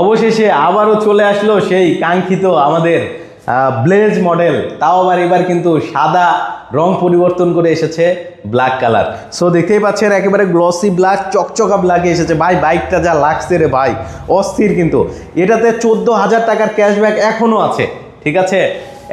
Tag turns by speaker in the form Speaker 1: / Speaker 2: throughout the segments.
Speaker 1: অবশেষে আবারও চলে আসলো সেই কাঙ্ক্ষিত আমাদের ব্লেজ মডেল, তাও আবার এবার কিন্তু সাদা রং পরিবর্তন করে এসেছে ব্ল্যাক কালার। সো দেখতেই পাচ্ছেন একেবারে গ্লসি ব্ল্যাক, চকচকা ব্ল্যাকে এসেছে ভাই। বাইকটা যা লাগছে রে ভাই, অস্থির। কিন্তু এটাতে 14,000 টাকার ক্যাশব্যাক এখনও আছে, ঠিক আছে,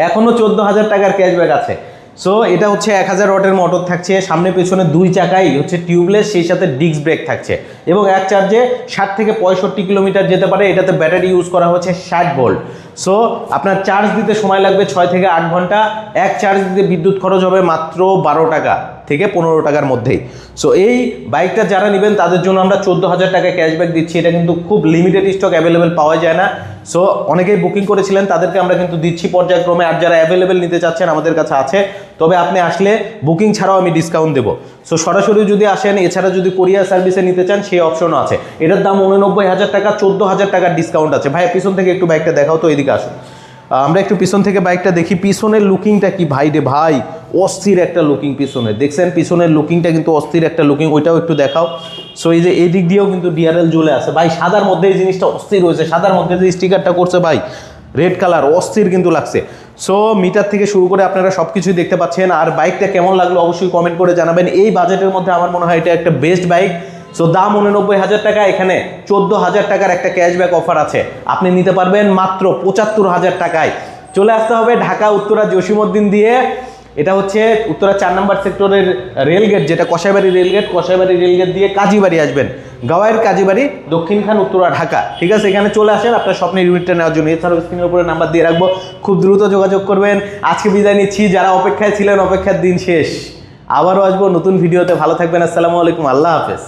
Speaker 1: এখনও 14,000 টাকার ক্যাশব্যাক আছে। সো এটা হচ্ছে 1000 ওয়াটের মোটর থাকছে, সামনে পেছনে দুই চাকাই হচ্ছে টিউবলেস, সেই সাথে ডিস্ক ব্রেক থাকছে এবং এক চার্জে 60 থেকে 65 কিলোমিটার যেতে পারে। এটাতে ব্যাটারি ইউজ করা হচ্ছে 60 ভোল্ট। সো আপনার চার্জ দিতে সময় লাগবে 6 থেকে 8 ঘন্টা। এক চার্জ দিতে বিদ্যুৎ খরচ হবে মাত্র 12 টাকা থেকে 15 টাকার মধ্যেই। সো এই বাইকটা যারা নেবেন তাদের জন্য আমরা 14,000 টাকা ক্যাশব্যাক দিচ্ছি। এটা কিন্তু খুব লিমিটেড স্টক, অ্যাভেলেবেল পাওয়া যায় না। সো অনেকেই বুকিং করেছিলেন, তাদেরকে আমরা কিন্তু দিচ্ছি পর্যায়ক্রমে। আর যারা অ্যাভেলেবেল নিতে চাচ্ছেন আমাদের কাছে আছে, তবে আপনি আসলে বুকিং ছাড়াও আমি ডিসকাউন্ট দেবো। সো সরাসরি যদি আসেন, এছাড়া যদি কোরিয়ার সার্ভিসে নিতে চান সেই অপশনও আছে। এটার দাম 89,000 টাকা, 14,000 টাকার ডিসকাউন্ট আছে। ভাই পিছন থেকে একটু বাইকটা দেখাও তো, এদিকে আসুন। আমরা একটু পিছন থেকে বাইকটা দেখি। পিছনের লুকিংটা কি ভাই রে ভাই, অস্থির একটা লুকিং পিছনে। দেখছেন পিছনের লুকিংটা কিন্তু অস্থির একটা লুকিং, ওইটাও একটু দেখাও। সো এই যে এই দিক দিয়েও কিন্তু ডিআরএল জ্বলে আছে ভাই। সাদার মধ্যে এই জিনিসটা অস্থির হয়েছে, সাদার মধ্যে যে স্টিকারটা করছে ভাই, রেড কালার, অস্থির কিন্তু লাগছে। সো মিটার থেকে শুরু করে আপনারা সব কিছুই দেখতে পাচ্ছেন। আর বাইকটা কেমন লাগলো অবশ্যই কমেন্ট করে জানাবেন। এই বাজেটের মধ্যে আমার মনে হয় এটা একটা বেস্ট বাইক। সো দাম 89,000 টাকা, এখানে 14,000 টাকার একটা ক্যাশব্যাক অফার আছে। আপনি নিতে পারবেন মাত্র 75,000 টাকায়। চলে আসতে হবে ঢাকা উত্তরা জসীমউদ্দিন দিয়ে। এটা হচ্ছে উত্তরা 4 নম্বর সেক্টরের রেলগেট, যেটা কসাইবাড়ি রেলগেট। কসাইবাড়ি রেলগেট দিয়ে কাজীবাড়ি আসবেন, গাওয়াইয়ের কাজীবাড়ি, দক্ষিণখান, উত্তরা, ঢাকা, ঠিক আছে। এখানে চলে আসেন আপনার স্বপ্নের ইউনিটটা নেওয়ার জন্য। এছাড়াও স্ক্রিনের উপরে নাম্বার দিয়ে রাখবো, খুব দ্রুত যোগাযোগ করবেন। আজকে বিদায় নিচ্ছি, যারা অপেক্ষায় ছিলেন অপেক্ষার দিন শেষ। আবারও আসবো নতুন ভিডিওতে। ভালো থাকবেন, আসসালামু আলাইকুম, আল্লাহ হাফেজ।